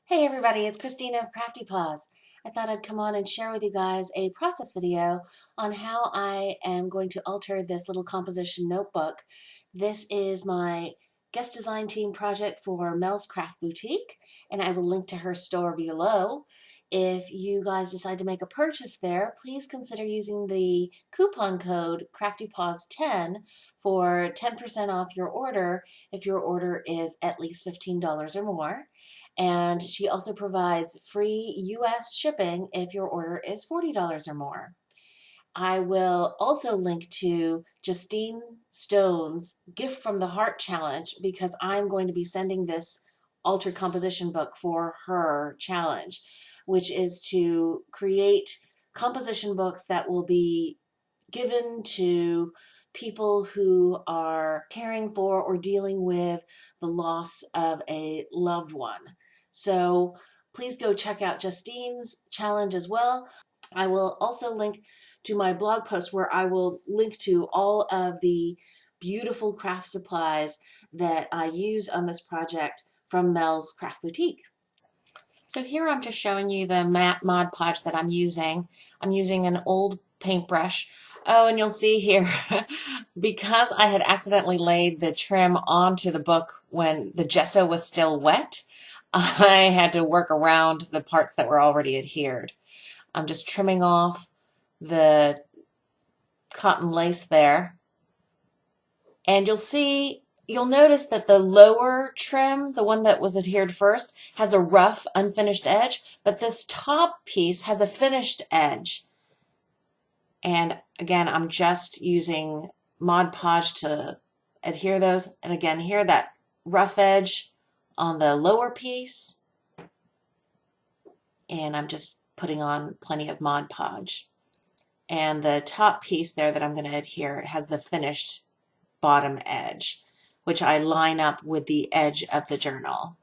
Hey everybody, it's Christine of CraftyPaws. I thought I'd come on and share with you guys a process video on how I am going to alter this little composition notebook. This is my guest design team project for MelsCraftBoutique, and I will link to her store below. If you guys decide to make a purchase there, please consider using the coupon code CraftyPaws10 for 10% off your order if your order is at least $15 or more. And she also provides free US shipping if your order is $40 or more. I will also link to Justine Stone's Gift from the Heart challenge because I'm going to be sending this altered composition book for her challenge, which is to create composition books that will be given to people who are caring for or dealing with the loss of a loved one. So please go check out Justine's challenge as well. I will also link to my blog post where I will link to all of the beautiful craft supplies that I use on this project from Mel's Craft Boutique. So here I'm just showing you the matte Mod Podge that I'm using. I'm using an old paintbrush. Oh, and you'll see here, because I had accidentally laid the trim onto the book when the gesso was still wet, I had to work around the parts that were already adhered. I'm just trimming off the cotton lace there. And you'll notice that the lower trim, the one that was adhered first, has a rough, unfinished edge, but this top piece has a finished edge. And again, I'm just using Mod Podge to adhere those. And again, here, that rough edge on the lower piece. And I'm just putting on plenty of Mod Podge. And the top piece there that I'm going to adhere has the finished bottom edge, which I line up with the edge of the journal.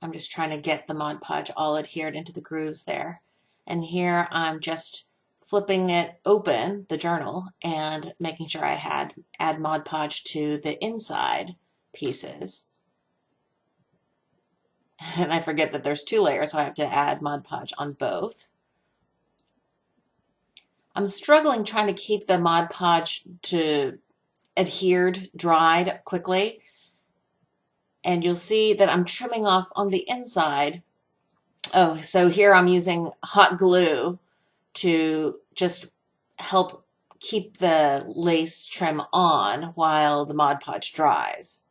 I'm just trying to get the Mod Podge all adhered into the grooves there. And here I'm just flipping it open, the journal, and making sure I add Mod Podge to the inside pieces. And I forget that there's two layers, so I have to add Mod Podge on both. I'm struggling trying to keep the Mod Podge to adhered, dried quickly. And you'll see that I'm trimming off on the inside. Oh, so here I'm using hot glue to just help keep the lace trim on while the Mod Podge dries.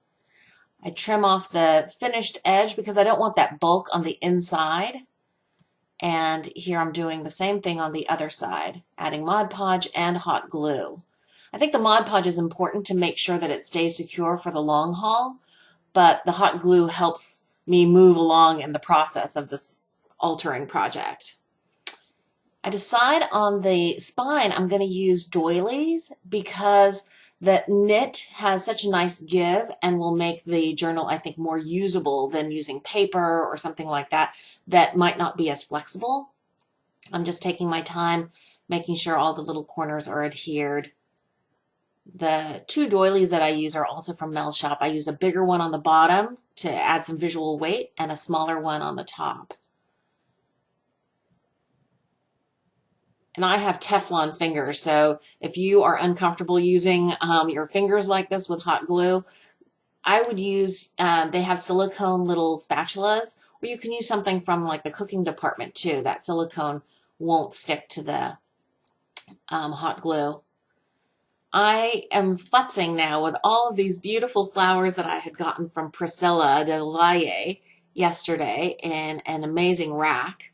I trim off the finished edge because I don't want that bulk on the inside. And here I'm doing the same thing on the other side, adding Mod Podge and hot glue. I think the Mod Podge is important to make sure that it stays secure for the long haul, but the hot glue helps me move along in the process of this altering project. I decide on the spine I'm going to use doilies because the knit has such a nice give and will make the journal, I think, more usable than using paper or something like that that might not be as flexible. I'm just taking my time, making sure all the little corners are adhered. The two doilies that I use are also from Mel's shop. I use a bigger one on the bottom to add some visual weight and a smaller one on the top. And I have Teflon fingers, so if you are uncomfortable using your fingers like this with hot glue, I would use, they have silicone little spatulas, or you can use something from like the cooking department too. That silicone won't stick to the hot glue. I am futzing now with all of these beautiful flowers that I had gotten from Priscilla de Laie yesterday in an amazing rack.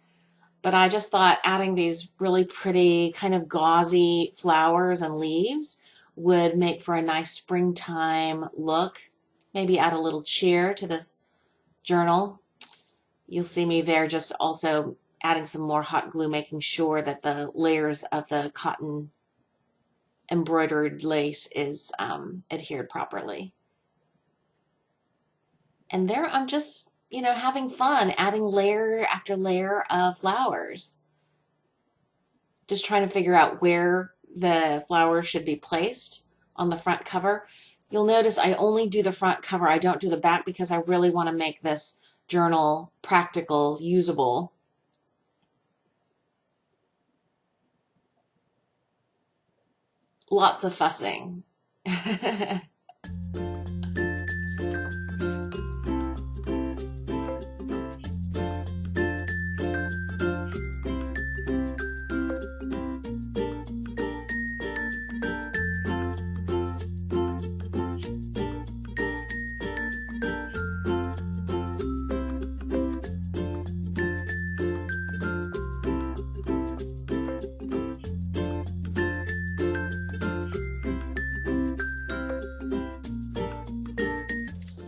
But I just thought adding these really pretty kind of gauzy flowers and leaves would make for a nice springtime look. Maybe add a little cheer to this journal. You'll see me there just also adding some more hot glue, making sure that the layers of the cotton embroidered lace is adhered properly. And there I'm just, having fun, adding layer after layer of flowers. Just trying to figure out where the flowers should be placed on the front cover. You'll notice I only do the front cover. I don't do the back because I really want to make this journal practical, usable. Lots of fussing.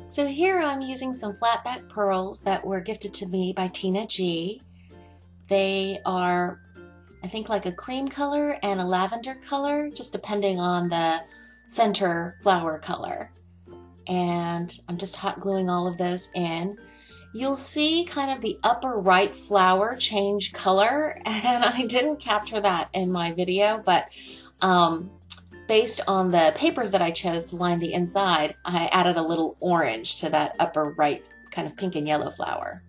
So here I'm using some flat back pearls that were gifted to me by Tina G. They are, I think, like a cream color and a lavender color, just depending on the center flower color. And I'm just hot gluing all of those in. You'll see kind of the upper right flower change color, and I didn't capture that in my video, but based on the papers that I chose to line the inside, I added a little orange to that upper right kind of pink and yellow flower.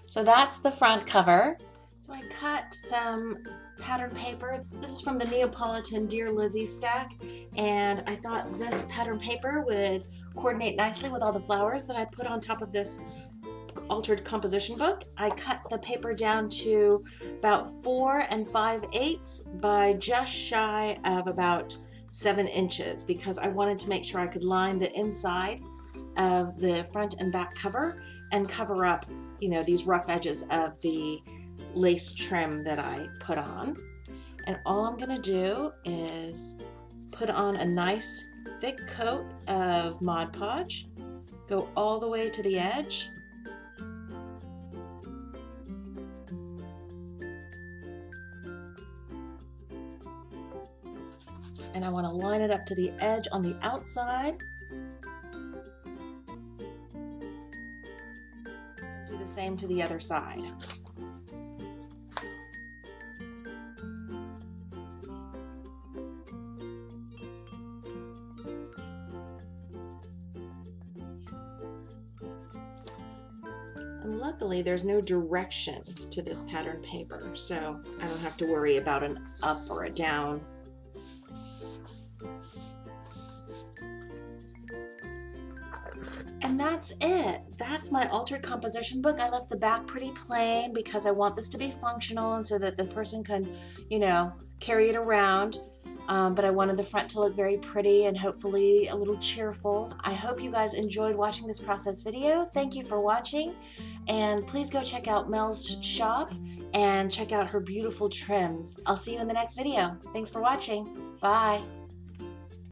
So that's the front cover. So I cut some pattern paper. This is from the Neapolitan Dear Lizzie stack, and I thought this pattern paper would coordinate nicely with all the flowers that I put on top of this altered composition book. I cut the paper down to about 4 5/8 by just shy of about 7 inches because I wanted to make sure I could line the inside of the front and back cover and cover up, you know, these rough edges of the lace trim that I put on. And all I'm going to do is put on a nice thick coat of Mod Podge, go all the way to the edge, and I want to line it up to the edge on the outside. Do the same to the other side. And luckily there's no direction to this pattern paper, so I don't have to worry about an up or a down. And that's it. That's my altered composition book. I left the back pretty plain because I want this to be functional and so that the person can, you know, carry it around. But I wanted the front to look very pretty and hopefully a little cheerful. I hope you guys enjoyed watching this process video. Thank you for watching. And please go check out Mel's shop and check out her beautiful trims. I'll see you in the next video. Thanks for watching. Bye.